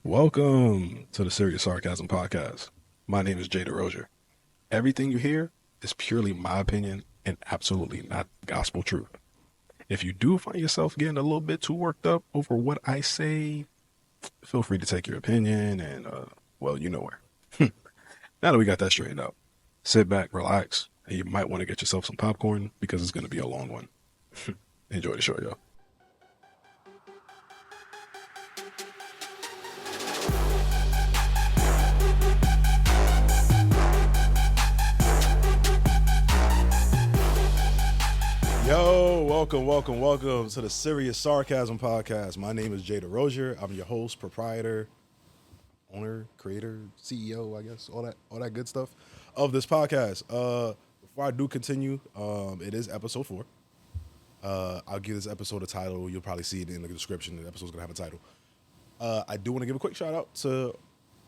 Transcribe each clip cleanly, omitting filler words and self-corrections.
Welcome to the Serious Sarcasm Podcast. My name is Jay Derosier. Everything you hear is purely my opinion and absolutely not gospel truth. If you do find yourself getting a little bit too worked up over what I say, feel free to take your opinion and, well, you know where. Now that we got that straightened out, sit back, relax, and you might want to get yourself some popcorn because it's going to be a long one. Enjoy the show, y'all. Yo, welcome to the Serious Sarcasm Podcast. My name is Jay Derosier. I'm your host, proprietor, owner, creator, CEO, I guess, all that good stuff of this podcast. Before I do continue, it is episode 4. I'll give this episode a title. You'll probably see it in the description. The episode's gonna have a title. I do want to give a quick shout out to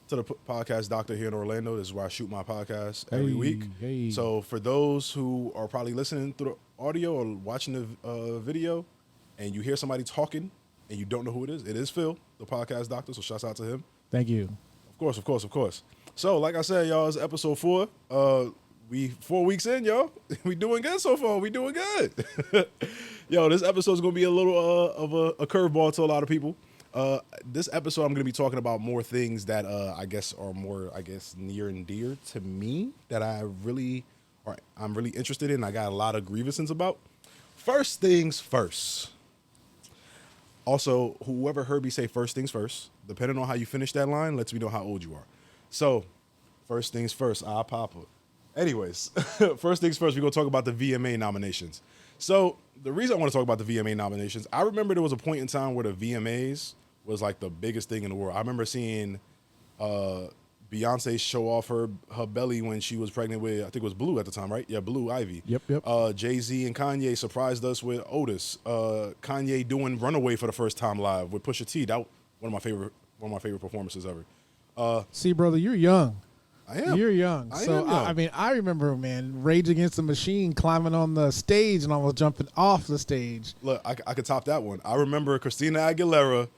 the podcast doctor here in Orlando. This is where I shoot my podcast every week. Hey. So for those who are probably listening through the audio or watching the video, and you hear somebody talking and you don't know who it is Phil, the podcast doctor. So shouts out to him. Thank you. Of course. So like I said, y'all, it's episode 4. We 4 weeks in, yo. We doing good so far. We doing good. Yo, this episode's gonna be a little of a curveball to a lot of people. This episode, I'm going to be talking about more things that I guess are more, near and dear to me that I'm really interested in. I got a lot of grievances about. First things first. Also, whoever heard me say first things first, depending on how you finish that line, lets me know how old you are. So, first things first, Papa. Anyways, first things first, we're going to talk about the VMA nominations. So, the reason I want to talk about the VMA nominations, I remember there was a point in time where the VMAs was like the biggest thing in the world. I remember seeing Beyonce show off her belly when she was pregnant with, I think it was Blue at the time, right? Yeah, Blue Ivy. Yep. Jay-Z and Kanye surprised us with Otis. Kanye doing Runaway for the first time live with Pusha T. That one of my favorite performances ever. See, brother, you're young. I am. You're young. I remember, man, Rage Against the Machine climbing on the stage and almost jumping off the stage. Look, I could top that one. I remember Christina Aguilera,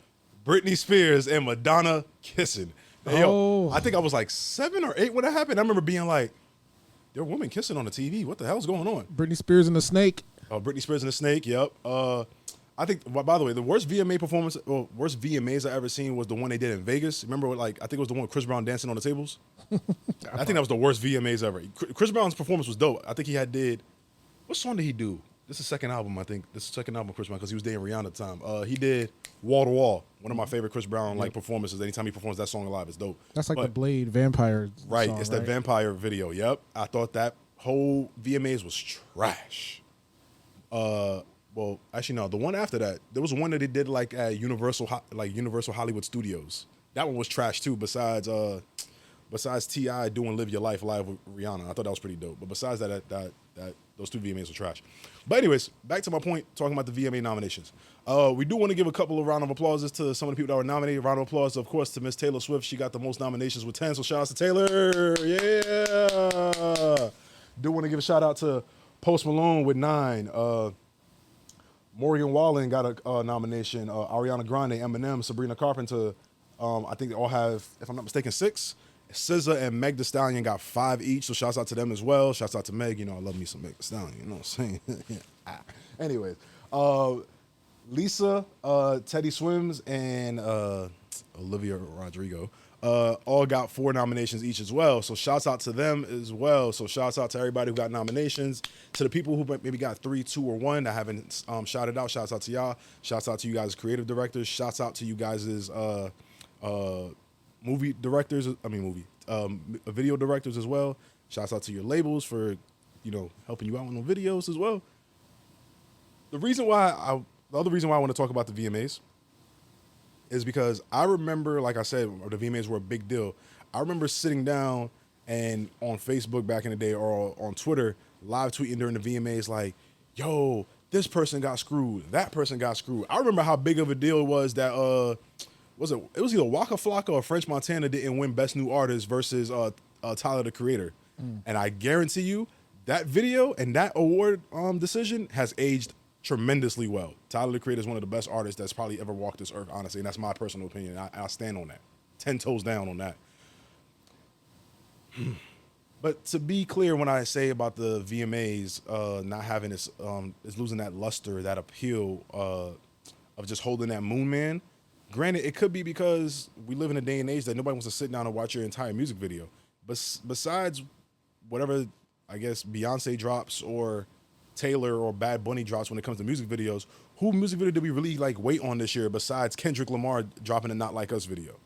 Britney Spears, and Madonna kissing. Hey, yo, I think I was like 7 or 8 when that happened. I remember being like, there are women kissing on the TV. What the hell's going on? Britney Spears and the Snake. Britney Spears and the Snake, yep. I think, by the way, the worst worst VMAs I ever seen was the one they did in Vegas. Remember, I think it was the one with Chris Brown dancing on the tables? I think that was the worst VMAs ever. Chris Brown's performance was dope. I think what song did he do? This is the second album, I think. This is the second album of Chris Brown because he was dating Rihanna at the time. He did Wall to Wall, one of my favorite Chris Brown performances. Anytime he performs that song live, it's dope. That's like the Blade vampire right, song, it's that vampire video, yep. I thought that whole VMAs was trash. Well, actually, no. The one after that, there was one that they did like at Universal Hollywood Studios. That one was trash too. Besides T.I. doing "Live Your Life" live with Rihanna, I thought that was pretty dope. But besides that those 2 VMAs were trash. But anyways, back to my point, talking about the VMA nominations. We do want to give a couple of round of applauses to some of the people that were nominated. Round of applause, of course, to Miss Taylor Swift. She got the most nominations with 10. So shout out to Taylor. Yeah. Do want to give a shout out to Post Malone with 9. Morgan Wallen got a nomination. Ariana Grande, Eminem, Sabrina Carpenter. I think they all have, if I'm not mistaken, 6. SZA and Meg Thee Stallion got 5 each, so shouts out to them as well. Shouts out to Meg. You know, I love me some Meg Thee Stallion. You know what I'm saying? Anyways, Lisa, Teddy Swims, and Olivia Rodrigo all got 4 nominations each as well. So shouts out to them as well. So shouts out to everybody who got nominations. To the people who maybe got 3, 2, or 1 that haven't shouted out, shouts out to y'all. Shouts out to you guys, creative directors. Shouts out to you guys' movie directors. Video directors as well. Shouts out to your labels for, helping you out on the videos as well. The other reason why I want to talk about the VMAs is because I remember, like I said, the VMAs were a big deal. I remember sitting down and on Facebook back in the day or on Twitter, live tweeting during the VMAs like, yo, this person got screwed, that person got screwed. I remember how big of a deal it was that, it was either Waka Flocka or French Montana didn't win Best New Artist versus Tyler, the Creator. And I guarantee you that video and that award decision has aged tremendously well. Tyler, the Creator is one of the best artists that's probably ever walked this earth, honestly, and that's my personal opinion. I stand on that. 10 toes down on that. But to be clear, when I say about the VMAs not having its is losing that luster, that appeal of just holding that Moon Man. Granted, it could be because we live in a day and age that nobody wants to sit down and watch your entire music video. But besides whatever, I guess, Beyonce drops or Taylor or Bad Bunny drops when it comes to music videos, who music video did we really like wait on this year besides Kendrick Lamar dropping a Not Like Us video?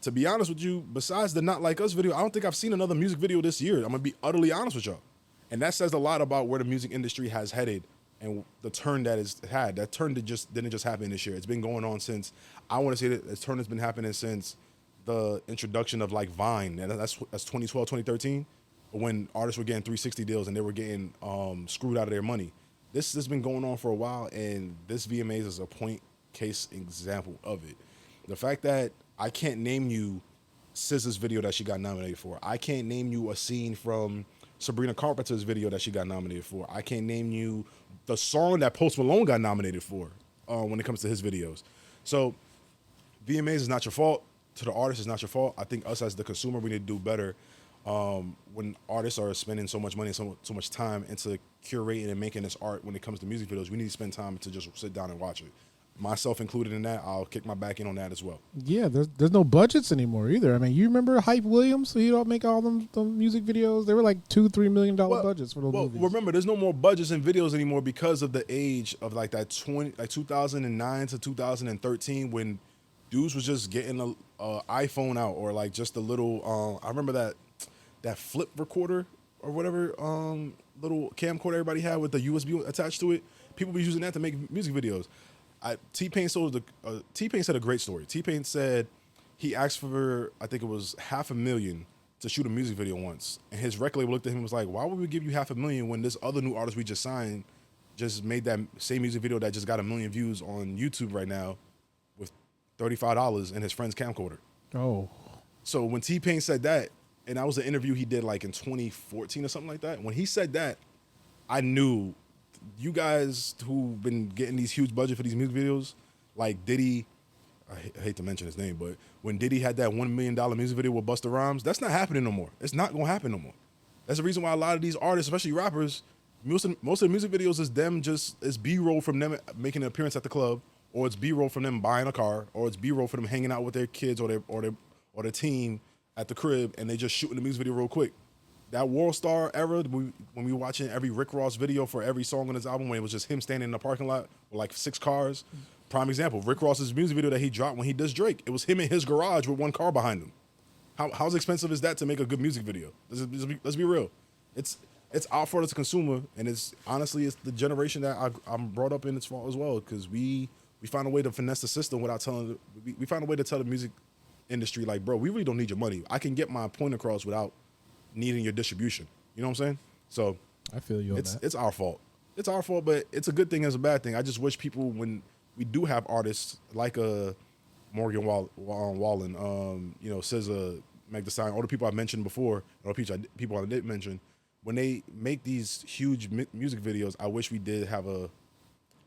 To be honest with you, besides the Not Like Us video, I don't think I've seen another music video this year. I'm going to be utterly honest with y'all. And that says a lot about where the music industry has headed and the turn that it's had. That turn didn't just happen this year. It's been going on since, I want to say that this turn has been happening since the introduction of like Vine. And that's 2012, 2013, when artists were getting 360 deals and they were getting screwed out of their money. This has been going on for a while, and this VMAs is a point case example of it. The fact that I can't name you SZA's video that she got nominated for. I can't name you a scene from Sabrina Carpenter's video that she got nominated for. I can't name you the song that Post Malone got nominated for when it comes to his videos. So VMAs is not your fault. To the artist, it's not your fault. I think us as the consumer, we need to do better when artists are spending so much money and so much time into curating and making this art when it comes to music videos. We need to spend time to just sit down and watch it. Myself included in that, I'll kick my back in on that as well. Yeah, there's no budgets anymore either. I mean, you remember Hype Williams? He don't make all them music videos. They were like $2-3 million budgets for those movies. Remember, there's no more budgets in videos anymore because of the age of like that 2009 to 2013 when dudes was just getting a iPhone out or like just a little. I remember that flip recorder or whatever little camcorder everybody had with the USB attached to it. People were using that to make music videos. T-Pain said a great story. T-Pain said he asked for, I think it was $500,000 to shoot a music video once. And his record label looked at him and was like, why would we give you $500,000 when this other new artist we just signed just made that same music video that just got 1 million views on YouTube right now with $35 in his friend's camcorder? Oh. So when T-Pain said that, and that was an interview he did like in 2014 or something like that, when he said that, I knew you guys who've been getting these huge budget for these music videos, like Diddy, I hate to mention his name, but when Diddy had that $1 million music video with Busta Rhymes, that's not happening no more. It's not going to happen no more. That's the reason why a lot of these artists, especially rappers, most of the music videos is them it's B-roll from them making an appearance at the club, or it's B-roll from them buying a car, or it's B-roll from them hanging out with their kids or their team at the crib, and they just shooting the music video real quick. That World Star era, when we were watching every Rick Ross video for every song on his album, when it was just him standing in the parking lot with like 6 cars. Prime example, Rick Ross's music video that he dropped when he dissed Drake. It was him in his garage with 1 car behind him. How expensive is that to make a good music video? Let's be real. It's our fault as a consumer, and it's the generation that I'm brought up in its fault as well, because we find a way to finesse the system without telling. We find a way to tell the music industry, like, bro, we really don't need your money. I can get my point across without needing your distribution. You know what I'm saying? So I feel you on that. It's our fault. It's our fault, but it's a good thing as a bad thing. I just wish people, when we do have artists like Morgan Wallen, SZA, Meg Thee Stallion, all the people I mentioned before, or people I didn't mention, when they make these huge music videos, I wish we did have a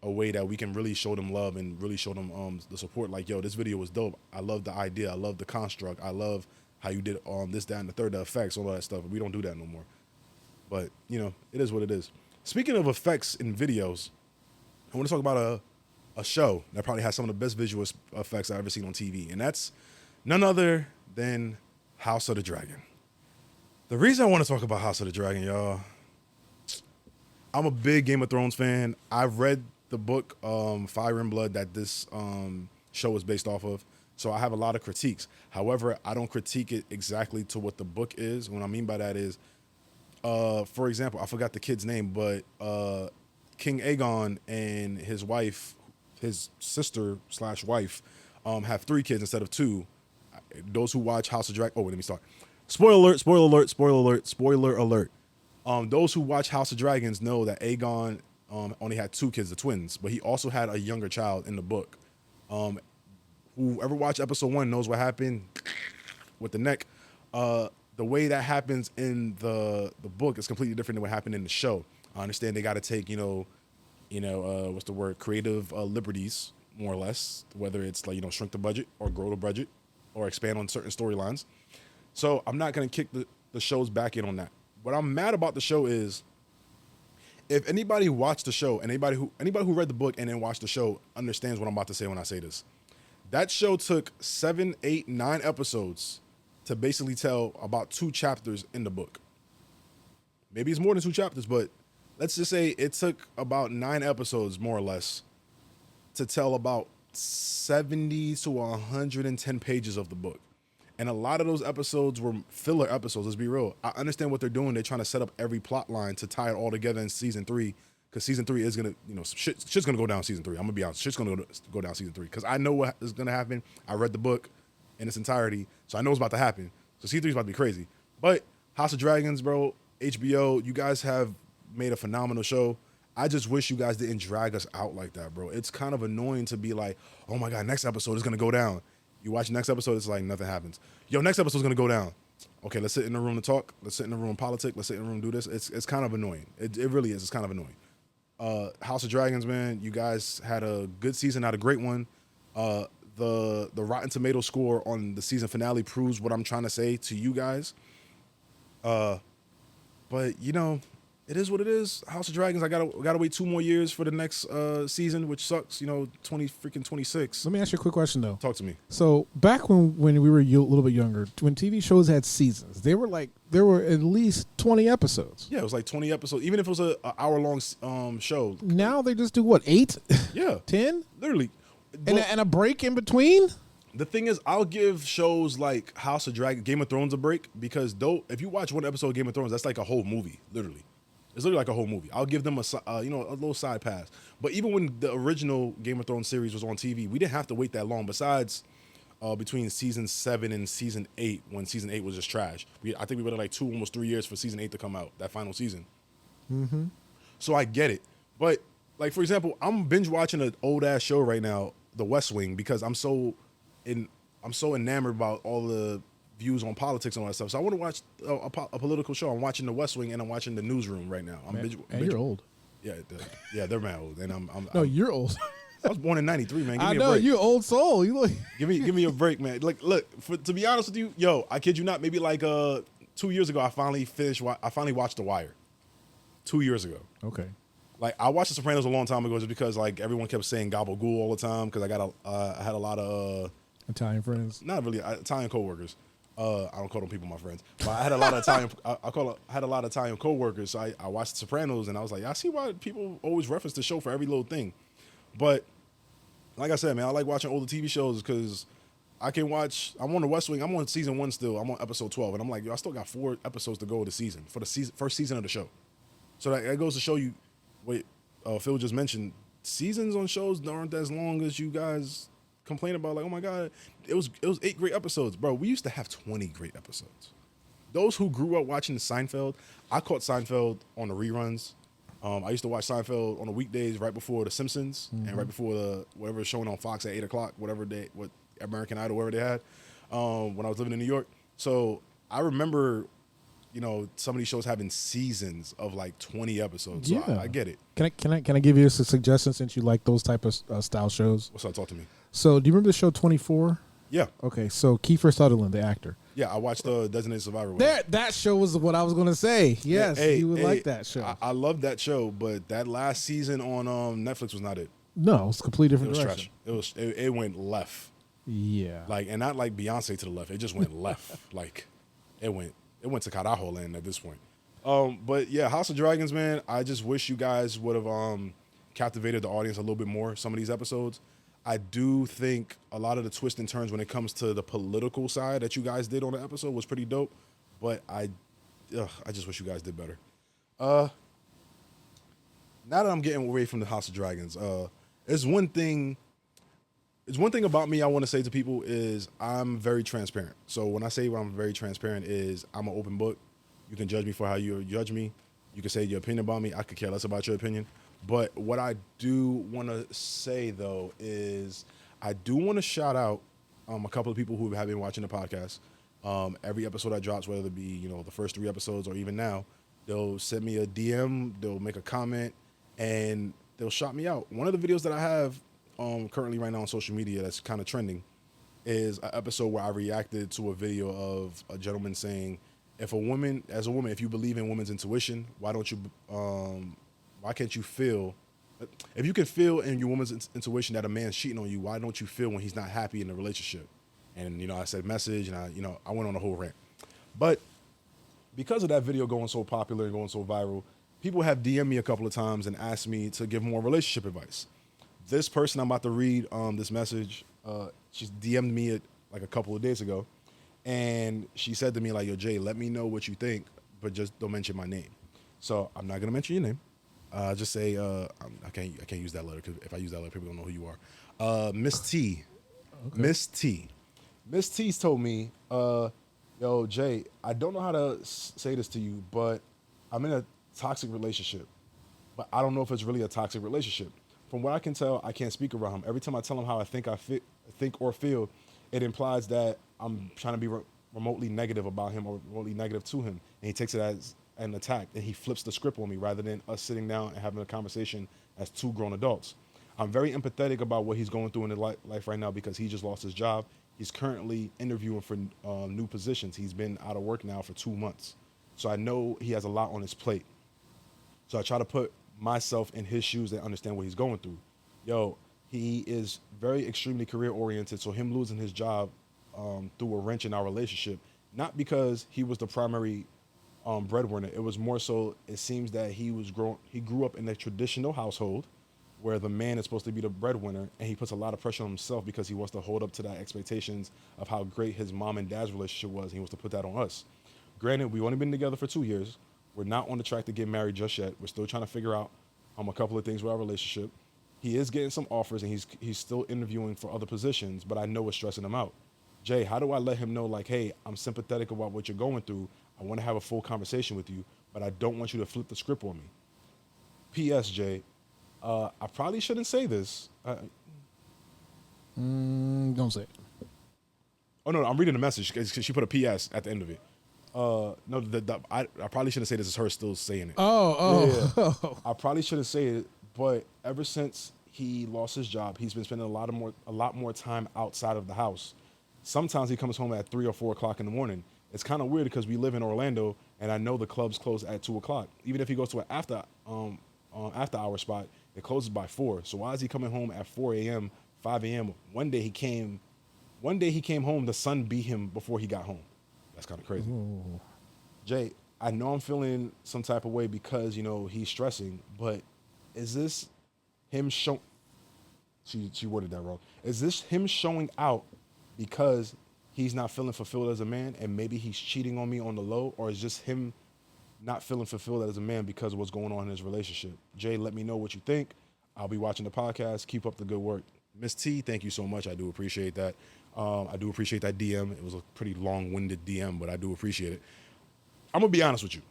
way that we can really show them love and really show them the support. Like, yo, this video was dope. I love the idea. I love the construct. I love how you did this, that, and the third, the effects, all that stuff. We don't do that no more. But, it is what it is. Speaking of effects in videos, I want to talk about a show that probably has some of the best visual effects I've ever seen on TV, and that's none other than House of the Dragon. The reason I want to talk about House of the Dragon, y'all, I'm a big Game of Thrones fan. I've read the book Fire and Blood that this show is based off of, so I have a lot of critiques. However, I don't critique it exactly to what the book is. What I mean by that is, for example, I forgot the kid's name, but King Aegon and his wife, his sister/wife, have 3 kids instead of 2. Those who watch House of Dragon, let me start. Spoiler alert, spoiler alert, spoiler alert, spoiler alert. Those who watch House of Dragons know that Aegon only had 2 kids, the twins, but he also had a younger child in the book. Whoever watched episode 1 knows what happened with the neck. The way that happens in the book is completely different than what happened in the show. I understand they got to take, what's the word, creative liberties, more or less, whether it's like, shrink the budget or grow the budget or expand on certain storylines. So I'm not going to kick the show's back in on that. What I'm mad about the show is, if anybody watched the show, and anybody who read the book and then watched the show understands what I'm about to say when I say this. That show took 7, 8, 9 episodes to basically tell about 2 chapters in the book. Maybe it's more than 2 chapters, but let's just say it took about 9 episodes, more or less, to tell about 70 to 110 pages of the book. And a lot of those episodes were filler episodes, let's be real. I understand what they're doing. They're trying to set up every plot line to tie it all together in season 3, because season 3 is going to, shit's going to go down season 3. I'm going to be honest. Shit's going to go down season 3, because I know what is going to happen. I read the book in its entirety, so I know what's about to happen. So season 3 is about to be crazy. But House of Dragons, bro, HBO, you guys have made a phenomenal show. I just wish you guys didn't drag us out like that, bro. It's kind of annoying to be like, oh my God, next episode is going to go down. You watch the next episode, it's like nothing happens. Yo, next episode's going to go down. Okay, let's sit in the room to talk. Let's sit in the room and politic. Let's sit in the room and do this. It's kind of annoying. It really is. It's kind of annoying. House of Dragons, man, you guys had a good season, had a great one. The Rotten Tomato score on the season finale proves what I'm trying to say to you guys. But it is what it is. House of Dragons, I gotta wait 2 more years for the next season, which sucks. 26. Let me ask you a quick question though. Talk to me. So back when we were a little bit younger, when TV shows had seasons, there were at least 20 episodes. Yeah, it was like 20 episodes, even if it was an hour-long show. Now they just do what, 8? Yeah. 10? Literally. And a break in between? The thing is, I'll give shows like House of Dragons, Game of Thrones a break, because if you watch one episode of Game of Thrones, that's like a whole movie, literally. It's literally like a whole movie. I'll give them a little side pass. But even when the original Game of Thrones series was on TV, we didn't have to wait that long. Besides, between season 7 and season 8, when season 8 was just trash, I think we waited like 2, almost 3 years for season 8 to come out, that final season. Mm-hmm. So I get it, but like for example, I'm binge watching an old ass show right now, The West Wing, because I'm so enamored about all the views on politics and all that stuff. So I want to watch a political show. I'm watching The West Wing and I'm watching The Newsroom right now. You're old. Yeah, they're mad old, and I'm you're old. I was born in '93, man. Give me a break. You're old soul. You look. Give me a break, man. Like, look. To be honest with you, yo, I kid you not. Maybe like 2 years ago, I finally watched The Wire. 2 years ago. Okay. Like, I watched The Sopranos a long time ago, just because like everyone kept saying gabagool all the time, because I had a lot of Italian friends. Not really Italian coworkers. I don't call them people my friends, but I had a lot of Italian. I had a lot of Italian coworkers. So I watched The Sopranos, and I was like, I see why people always reference the show for every little thing. But like I said, man, I like watching older TV shows because I can watch. I'm on The West Wing. I'm on season 1 still. I'm on episode 12, and I'm like, yo, I still got 4 episodes to go of the season for the first season of the show. So that goes to show you. Wait, Phil just mentioned seasons on shows aren't as long as you guys complain about. Like, oh my God, it was 8 great episodes, bro. We used to have 20 great episodes. Those who grew up watching Seinfeld, I caught Seinfeld on the reruns. I used to watch Seinfeld on the weekdays right before The Simpsons and right before whatever was showing on Fox at 8 o'clock, what American Idol, whatever they had, when I was living in New York. So I remember, some of these shows having seasons of like 20 episodes. So Yeah. I get it. Can I give you a suggestion since you like those type of style shows? What's up? Talk to me. So do you remember the show 24? Yeah. Okay, so Kiefer Sutherland, the actor. Yeah, I watched the Designated Survivor. That show was what I was going to say. Yes, Hey, you would like that show. I love that show, but that last season on Netflix was not it. No, it's a completely It different was direction. trash. It went left. Yeah. And not like Beyonce to the left. It just went left. Like it went to Carajo land at this point. But yeah, House of Dragons, man. I just wish you guys would have captivated the audience a little bit more. Some of these episodes, I do think a lot of the twists and turns when it comes to the political side that you guys did on the episode was pretty dope. But I just wish you guys did better. Now that I'm getting away from the House of Dragons, there's one thing about me I want to say to people is I'm very transparent. So when I say I'm very transparent is I'm an open book. You can judge me for how you judge me. You can say your opinion about me. I could care less about your opinion. But what I do want to say, though, is I do want to shout out a couple of people who have been watching the podcast. Every episode that drops, whether it be the first 3 episodes or even now, they'll send me a DM, they'll make a comment, and they'll shout me out. One of the videos that I have currently right now on social media that's kind of trending is an episode where I reacted to a video of a gentleman saying, if a woman, if you believe in women's intuition, why can't you feel, if you can feel in your woman's intuition that a man's cheating on you, why don't you feel when he's not happy in the relationship? And, I said message, and I went on a whole rant. But because of that video going so popular and going so viral, people have DM'd me a couple of times and asked me to give more relationship advice. This person I'm about to read this message, she DM'd me it like a couple of days ago, and she said to me like, "Yo, Jay, let me know what you think, but just don't mention my name." So I'm not gonna mention your name. Just say I can't use that letter, because if I use that letter, people don't know who you are. Miss T. Okay. Miss T's told me, "Yo, Jay, I don't know how to say this to you, but I'm in a toxic relationship, but I don't know if it's really a toxic relationship. From what I can tell, I can't speak around him. Every time I tell him how I think or feel, it implies that I'm trying to be remotely negative about him or remotely negative to him, and he takes it as an attack, and he flips the script on me rather than us sitting down and having a conversation as two grown adults. I'm very empathetic about what he's going through in his life right now because he just lost his job. He's currently interviewing for new positions. He's been out of work now for 2 months. So I know he has a lot on his plate. So I try to put myself in his shoes and understand what he's going through. Yo, he is very extremely career oriented. So him losing his job threw a wrench in our relationship, not because he was the primary breadwinner. It was more so, it seems that he grew up in a traditional household where the man is supposed to be the breadwinner, and he puts a lot of pressure on himself because he wants to hold up to that expectations of how great his mom and dad's relationship was. And he wants to put that on us. Granted, we've only been together for 2 years. We're not on the track to get married just yet. We're still trying to figure out a couple of things with our relationship. He is getting some offers, and he's still interviewing for other positions, but I know it's stressing him out. Jay, how do I let him know, like, hey, I'm sympathetic about what you're going through. I want to have a full conversation with you, but I don't want you to flip the script on me. P.S. Jay, I probably shouldn't say this. Don't say it. Oh, no, I'm reading the message because she put a P.S. at the end of it. No, I probably shouldn't say this. Is her still saying it? Oh. Yeah. I probably shouldn't say it, but ever since he lost his job, he's been spending a lot more time outside of the house. Sometimes he comes home at 3 or 4 o'clock in the morning. It's kind of weird because we live in Orlando, and I know the clubs close at 2 o'clock. Even if he goes to an after hour spot, it closes by 4. So why is he coming home at 4 a.m., 5 a.m.? One day he came home, the sun beat him before he got home. That's kind of crazy. Ooh. Jay, I know I'm feeling some type of way because, he's stressing, but is this him she worded that wrong. Is this him showing out because he's not feeling fulfilled as a man and maybe he's cheating on me on the low, or is just him not feeling fulfilled as a man because of what's going on in his relationship? Jay, let me know what you think. I'll be watching the podcast. Keep up the good work. Miss T, thank you so much. I do appreciate that. I do appreciate that DM. It was a pretty long-winded DM, but I do appreciate it. I'm going to be honest with you.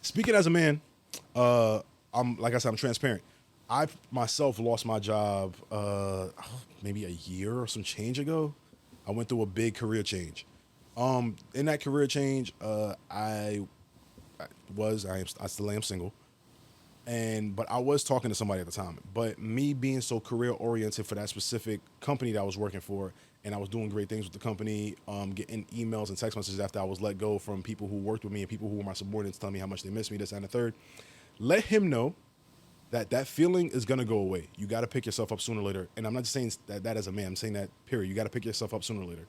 Speaking as a man, I'm transparent. I myself lost my job maybe a year or some change ago. I went through a big career change. In that career change, I still am single. But I was talking to somebody at the time. But me being so career oriented for that specific company that I was working for, and I was doing great things with the company, getting emails and text messages after I was let go from people who worked with me and people who were my subordinates telling me how much they miss me, this and the third. Let him know that feeling is gonna go away. You gotta pick yourself up sooner or later. And I'm not just saying that as a man, I'm saying that period. You gotta pick yourself up sooner or later.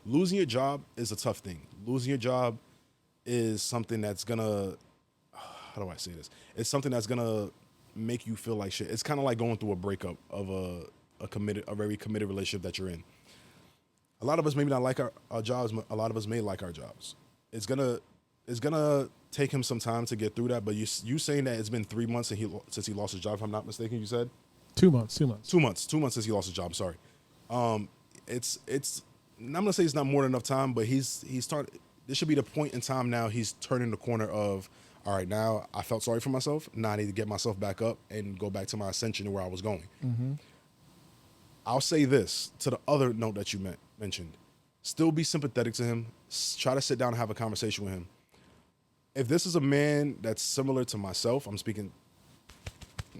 Losing your job is a tough thing. Losing your job is something that's gonna, how do I say this? It's something that's gonna make you feel like shit. It's kind of like going through a breakup of a very committed relationship that you're in. A lot of us maybe not like our jobs. A lot of us may like our jobs. It's gonna take him some time to get through that. But you saying that it's been 3 months since he lost his job, if I'm not mistaken, you said? 2 months. 2 months. 2 months. 2 months since he lost his job. Sorry. It's. I'm gonna say it's not more than enough time, but he's started. This should be the point in time now. He's turning the corner of, all right, now I felt sorry for myself. Now I need to get myself back up and go back to my ascension to where I was going. Mm-hmm. I'll say this to the other note that you mentioned. Still be sympathetic to him. Try to sit down and have a conversation with him. If this is a man that's similar to myself, I'm speaking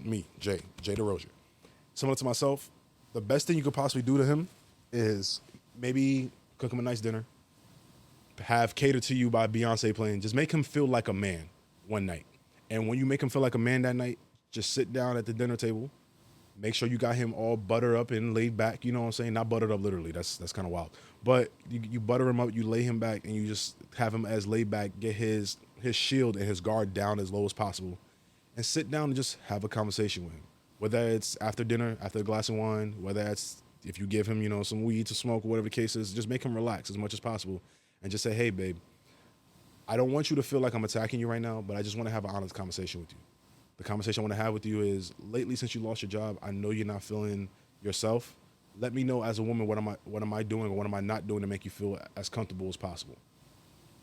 me, Jay Derosier. Similar to myself, the best thing you could possibly do to him is maybe cook him a nice dinner. Have Catered to You by Beyonce playing. Just make him feel like a man one night. And when you make him feel like a man that night, just sit down at the dinner table. Make sure you got him all buttered up and laid back. You know what I'm saying? Not buttered up literally. That's kind of wild. But you butter him up, you lay him back, and you just have him as laid back, get his shield and his guard down as low as possible, and sit down and just have a conversation with him. Whether it's after dinner, after a glass of wine, whether it's if you give him, some weed to smoke or whatever the case is, just make him relax as much as possible and just say, hey, babe, I don't want you to feel like I'm attacking you right now, but I just want to have an honest conversation with you. The conversation I want to have with you is, lately since you lost your job, I know you're not feeling yourself. Let me know as a woman what am I doing or what am I not doing to make you feel as comfortable as possible.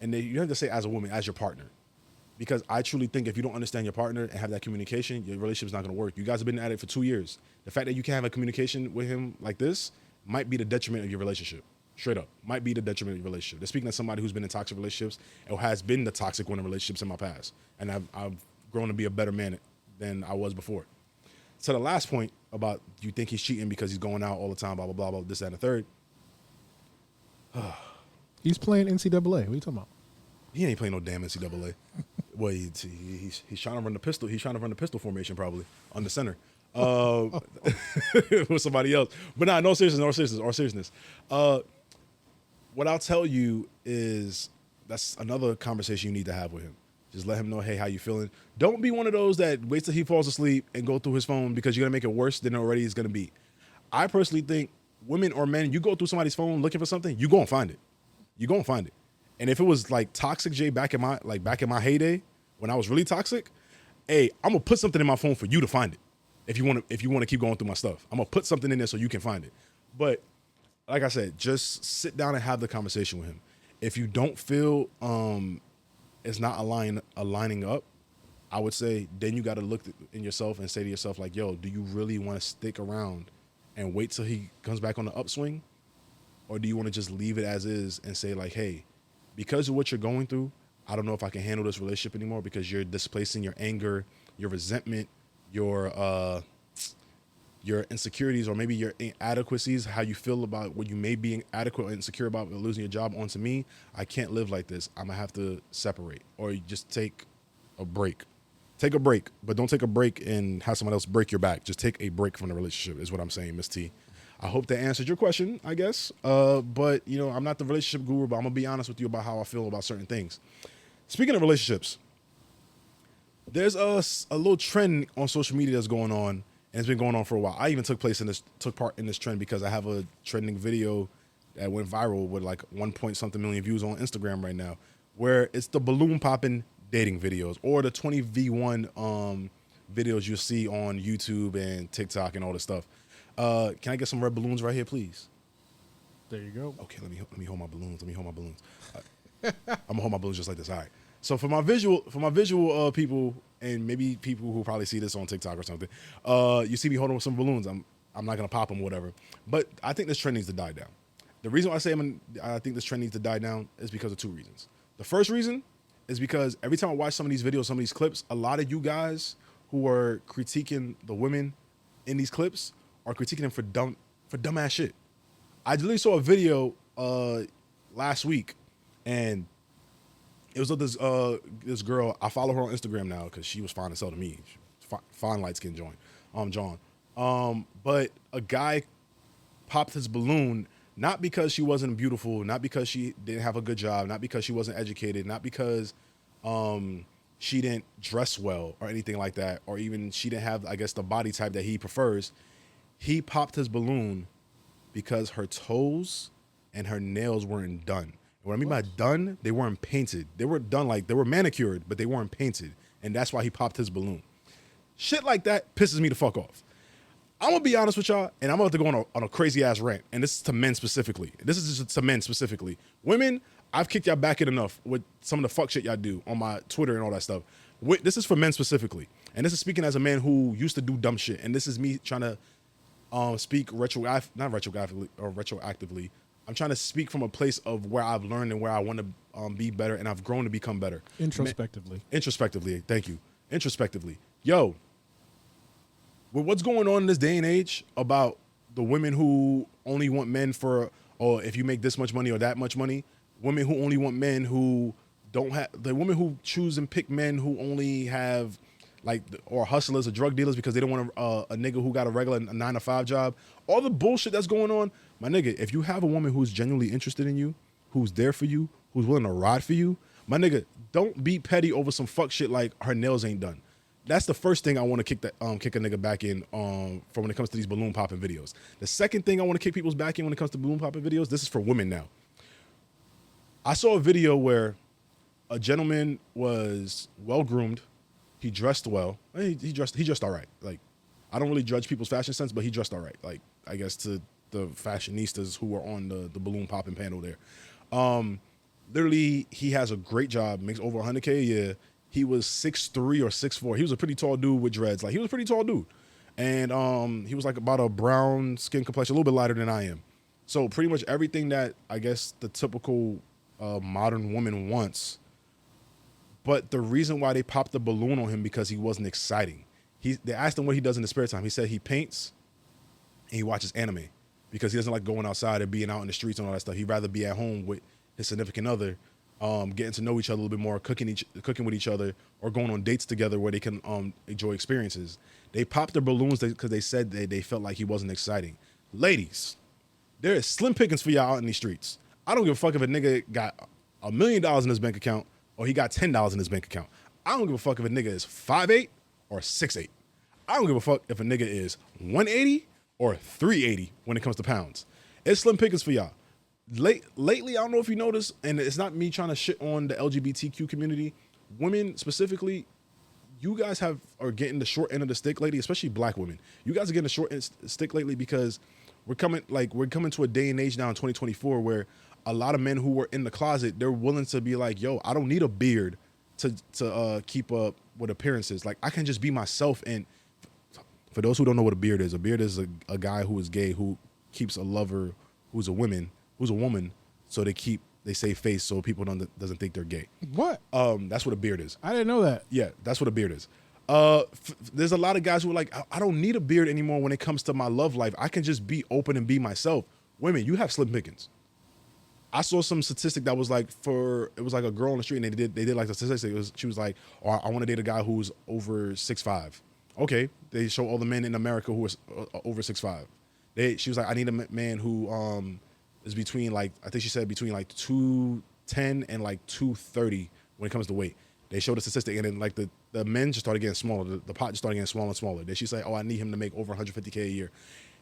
And then you have to say as a woman, as your partner. Because I truly think if you don't understand your partner and have that communication, your relationship's not going to work. You guys have been at it for 2 years. The fact that you can't have a communication with him like this might be the detriment of your relationship. Straight up. Might be the detriment of your relationship. They're speaking as somebody who's been in toxic relationships or has been the toxic one in relationships in my past. And I've grown to be a better man than I was before. So the last point about you think he's cheating because he's going out all the time, blah, blah, blah, blah, this, that, and the third. He's playing NCAA. What are you talking about? He ain't playing no damn NCAA. Well, he's trying to run the pistol. He's trying to run the pistol formation probably on the center with somebody else. But no seriousness. What I'll tell you is that's another conversation you need to have with him. Just let him know, hey, how you feeling? Don't be one of those that waits till he falls asleep and go through his phone because you're going to make it worse than it already is going to be. I personally think women or men, you go through somebody's phone looking for something, you go and find it. You go and find it. And if it was like toxic Jay back in my heyday, when I was really toxic, hey, I'm going to put something in my phone for you to find it. If you want to keep going through my stuff, I'm going to put something in there so you can find it. But like I said, just sit down and have the conversation with him. If you don't feel it's not aligning up, I would say then you got to look in yourself and say to yourself like, yo, do you really want to stick around and wait till he comes back on the upswing? Or do you want to just leave it as is and say like, hey, because of what you're going through, I don't know if I can handle this relationship anymore because you're displacing your anger, your resentment, your insecurities, or maybe your inadequacies, how you feel about what you may be inadequate or insecure about losing your job onto me. I can't live like this. I'm going to have to separate, or you just take a break. Take a break, but don't take a break and have someone else break your back. Just take a break from the relationship is what I'm saying, Miss T. I hope that answered your question, I guess. But, I'm not the relationship guru, but I'm going to be honest with you about how I feel about certain things. Speaking of relationships, there's a little trend on social media that's going on, and it's been going on for a while. I even took part in this trend because I have a trending video that went viral with like 1 million views on Instagram right now, where it's the balloon popping dating videos or the 20v1 videos you see on YouTube and TikTok and all this stuff. Can I get some red balloons right here, please? There you go. Okay, let me hold my balloons. I'm gonna hold my balloons just like this. All right. So for my visual people, and maybe people who probably see this on TikTok or something, you see me holding some balloons. I'm not gonna pop them, or whatever. But I think this trend needs to die down. The reason why I say I think this trend needs to die down is because of two reasons. The first reason is because every time I watch some of these videos, some of these clips, a lot of you guys who are critiquing the women in these clips are critiquing them for dumbass shit. I literally saw a video last week, and it was of this girl. I follow her on Instagram now because she was fine as hell to me. Fine light skin John. But a guy popped his balloon not because she wasn't beautiful, not because she didn't have a good job, not because she wasn't educated, not because she didn't dress well or anything like that, or even she didn't have, I guess, the body type that he prefers. He popped his balloon because her toes and her nails weren't done. And what I mean by done, they weren't painted. They were done like they were manicured, but they weren't painted. And that's why he popped his balloon. Shit like that pisses me the fuck off. I'm going to be honest with y'all, and I'm about to go on a crazy ass rant. And this is to men specifically. This is just to men specifically. Women, I've kicked y'all back in enough with some of the fuck shit y'all do on my Twitter and all that stuff. This is for men specifically. And this is speaking as a man who used to do dumb shit. And this is me trying to speak retroactively. I'm trying to speak from a place of where I've learned and where I want to be better, and I've grown to become better. Introspectively. Thank you. Introspectively. Yo, with what's going on in this day and age about the women who only want men for or if you make this much money or that much money. Women who only want men who don't have, the women who choose and pick men who only have like, or hustlers or drug dealers because they don't want a nigga who got a regular 9-to-5 job. All the bullshit that's going on, my nigga, if you have a woman who's genuinely interested in you, who's there for you, who's willing to ride for you, my nigga, don't be petty over some fuck shit like her nails ain't done. That's the first thing I want to kick a nigga back in for when it comes to these balloon popping videos. The second thing I want to kick people's back in when it comes to balloon popping videos, this is for women now. I saw a video where a gentleman was well groomed, he dressed well, he dressed all right. Like, I don't really judge people's fashion sense, but he dressed all right. Like, I guess to the fashionistas who were on the balloon popping panel there. Literally, he has a great job, makes over 100K a year. He was 6'3" or 6'4". He was a pretty tall dude with dreads. Like, he was a pretty tall dude. And he was like about a brown skin complexion, a little bit lighter than I am. So pretty much everything that I guess the typical modern woman wants. But the reason why they popped the balloon on him because he wasn't exciting. They asked him what he does in his spare time. He said he paints and he watches anime because he doesn't like going outside and being out in the streets and all that stuff. He'd rather be at home with his significant other, getting to know each other a little bit more, cooking with each other, or going on dates together where they can enjoy experiences. They popped their balloons because they said they felt like he wasn't exciting. Ladies, there is slim pickings for y'all out in these streets. I don't give a fuck if a nigga got $1 million in his bank account or he got $10 in his bank account. I don't give a fuck if a nigga is 5'8" or 6'8". I don't give a fuck if a nigga is 180 or 380 when it comes to pounds. It's slim pickings for y'all. Lately, I don't know if you noticed, and it's not me trying to shit on the LGBTQ community. Women specifically, you guys are getting the short end of the stick lately, especially black women. You guys are getting the short end of the stick lately because we're coming to a day and age now in 2024 where a lot of men who were in the closet, they're willing to be like, yo, I don't need a beard to keep up with appearances. Like, I can just be myself. And for those who don't know what a beard is a guy who is gay who keeps a lover who's a woman, so they save face so people doesn't think they're gay. What? That's what a beard is. I didn't know that. Yeah, that's what a beard is. There's a lot of guys who are like, I don't need a beard anymore when it comes to my love life. I can just be open and be myself. Women, you have slim pickings. I saw some statistic that was like it was like a girl on the street and they did like the statistic. She was like, oh, I want to date a guy who's over 6'5". Okay, they show all the men in America who are over 6'5". She was like, I need a man who is between like, I think she said between like 210 and like 230 when it comes to weight. They showed a statistic and then like the men just started getting smaller. The pot just started getting smaller and smaller. Then she's like, oh, I need him to make over 150K a year.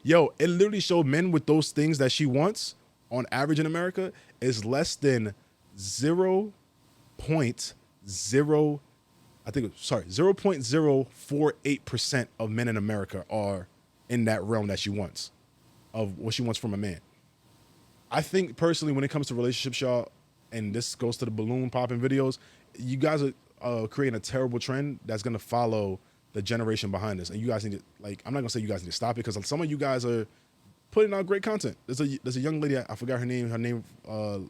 Yo, it literally showed men with those things that she wants on average in America is less than 0.048% of men in America are in that realm that she wants, of what she wants from a man. I think personally, when it comes to relationships, y'all, and this goes to the balloon popping videos, you guys are creating a terrible trend that's going to follow the generation behind us. And you guys need to, like, I'm not going to say you guys need to stop it because some of you guys are putting out great content. There's a young lady, I forgot her name. Her name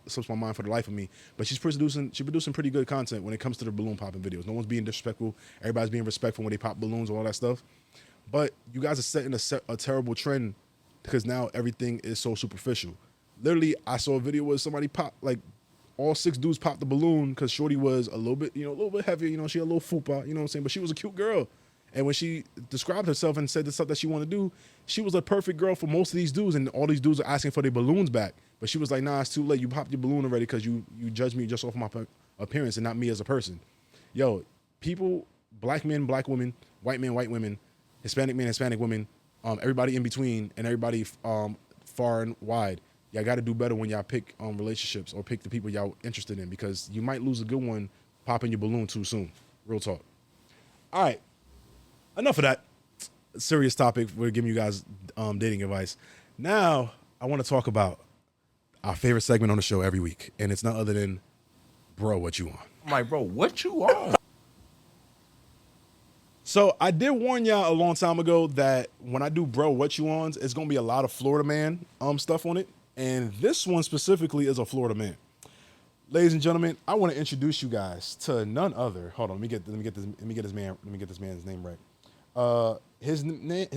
slips my mind for the life of me. But she's producing pretty good content when it comes to the balloon popping videos. No one's being disrespectful. Everybody's being respectful when they pop balloons and all that stuff. But you guys are setting a terrible trend because now everything is so superficial. Literally, I saw a video where somebody popped, like, all 6 dudes popped the balloon because Shorty was a little bit heavier. You know, she had a little fupa, you know what I'm saying? But she was a cute girl. And when she described herself and said the stuff that she wanted to do, she was a perfect girl for most of these dudes. And all these dudes are asking for their balloons back. But she was like, nah, it's too late. You popped your balloon already because you judged me just off my appearance and not me as a person. Yo, people, black men, black women, white men, white women, Hispanic men, Hispanic women, everybody in between and everybody far and wide, y'all got to do better when y'all pick relationships or pick the people y'all interested in because you might lose a good one popping your balloon too soon. Real talk. All right. Enough of that serious topic. We're giving you guys dating advice. Now, I want to talk about our favorite segment on the show every week, and it's none other than, Bro, What You On? I'm like, bro, what you on? So I did warn y'all a long time ago that when I do Bro, What You On, it's going to be a lot of Florida man stuff on it, and this one specifically is a Florida man. Ladies and gentlemen, I want to introduce you guys to none other. Hold on, let me get this man's name right. His name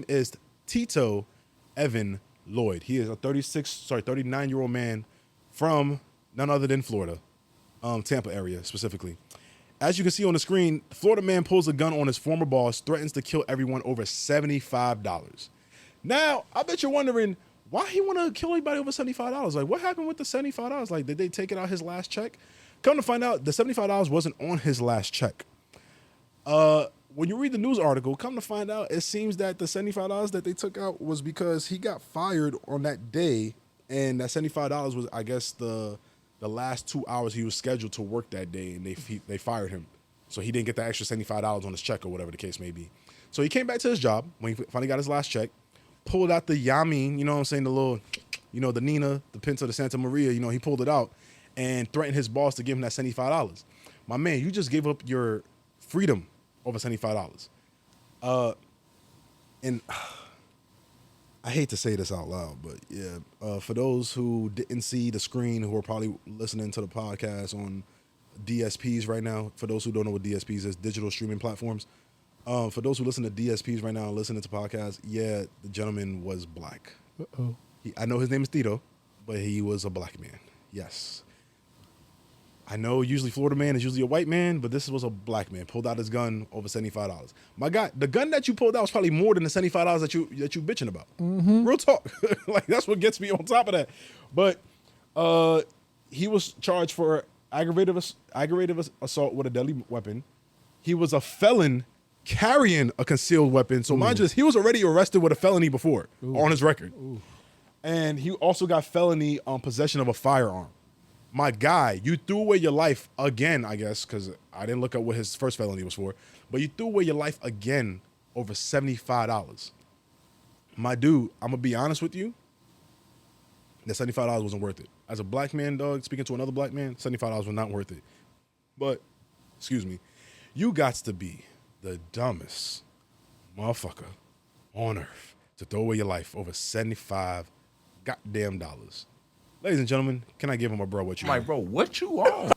is Tito Evan Lloyd. He is a 39-year-old man from none other than Florida, Tampa area specifically. As you can see on the screen, Florida man pulls a gun on his former boss, threatens to kill everyone over $75. Now, I bet you're wondering, why he want to kill anybody over $75? Like, what happened with the $75? Like, did they take it out his last check? Come to find out, the $75 wasn't on his last check. When you read the news article, come to find out, it seems that the $75 that they took out was because he got fired on that day, and that $75 was, I guess, the last 2 hours he was scheduled to work that day, and they fired him. So he didn't get the extra $75 on his check or whatever the case may be. So he came back to his job when he finally got his last check, pulled out the Yamin, you know what I'm saying, the little, you know, the Nina, the Pinto, the Santa Maria, you know, he pulled it out and threatened his boss to give him that $75. My man, you just gave up your freedom over $75. And I hate to say this out loud, but yeah, for those who didn't see the screen, who are probably listening to the podcast on DSPs right now, for those who don't know what DSPs is, digital streaming platforms, for those who listen to DSPs right now and listening to podcasts, yeah, the gentleman was black. Uh-oh. I know his name is Tito, but he was a black man. Yes. I know usually Florida man is usually a white man, but this was a black man. Pulled out his gun over $75. My God, the gun that you pulled out was probably more than the $75 that you bitching about. Mm-hmm. Real talk. Like, that's what gets me on top of that. But he was charged for aggravated assault with a deadly weapon. He was a felon carrying a concealed weapon. So mind you, he was already arrested with a felony before on his record. Ooh. And he also got felony on possession of a firearm. My guy, you threw away your life again, I guess, because I didn't look up what his first felony was for, but you threw away your life again over $75. My dude, I'm going to be honest with you, that $75 wasn't worth it. As a black man, dog, speaking to another black man, $75 was not worth it. But, excuse me, you gots to be the dumbest motherfucker on earth to throw away your life over $75 goddamn dollars. Ladies and gentlemen, can I give him a bro what you Like, on? bro, what you on?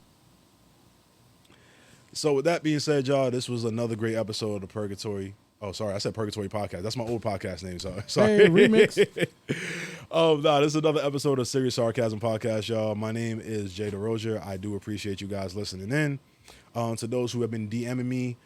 So with that being said, y'all, this was another great episode of the Purgatory. Oh, sorry, I said Purgatory Podcast. That's my old podcast name. Sorry. Hey, remix. This is another episode of Serious Sarcasm Podcast, y'all. My name is Jay Derosier. I do appreciate you guys listening in. To those who have been DMing me,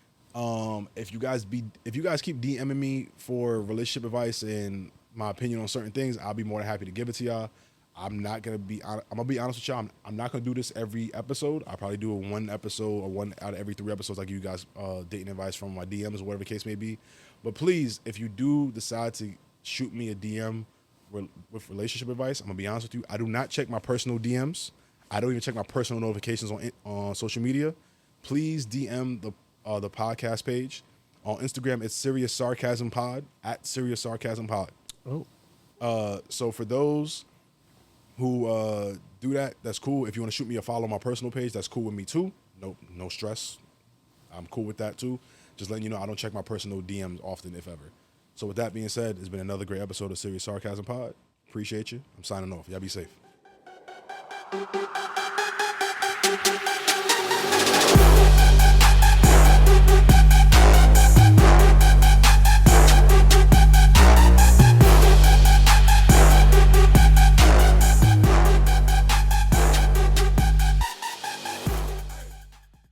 if you guys keep DMing me for relationship advice and my opinion on certain things, I'll be more than happy to give it to y'all. I'm gonna be honest with y'all. I'm not gonna do this every episode. I'll probably do one episode or one out of every 3 episodes. I give you guys dating advice from my DMs or whatever the case may be. But please, if you do decide to shoot me a DM with relationship advice, I'm gonna be honest with you. I do not check my personal DMs. I don't even check my personal notifications on social media. Please DM the podcast page on Instagram. It's Serious Sarcasm Pod at Serious Sarcasm Pod. Oh, so for those who do that, that's cool. If you want to shoot me a follow on my personal page, that's cool with me too. No stress. I'm cool with that too. Just letting you know I don't check my personal DMs often, if ever. So with that being said, it's been another great episode of Serious Sarcasm Pod. Appreciate you. I'm signing off. Y'all be safe.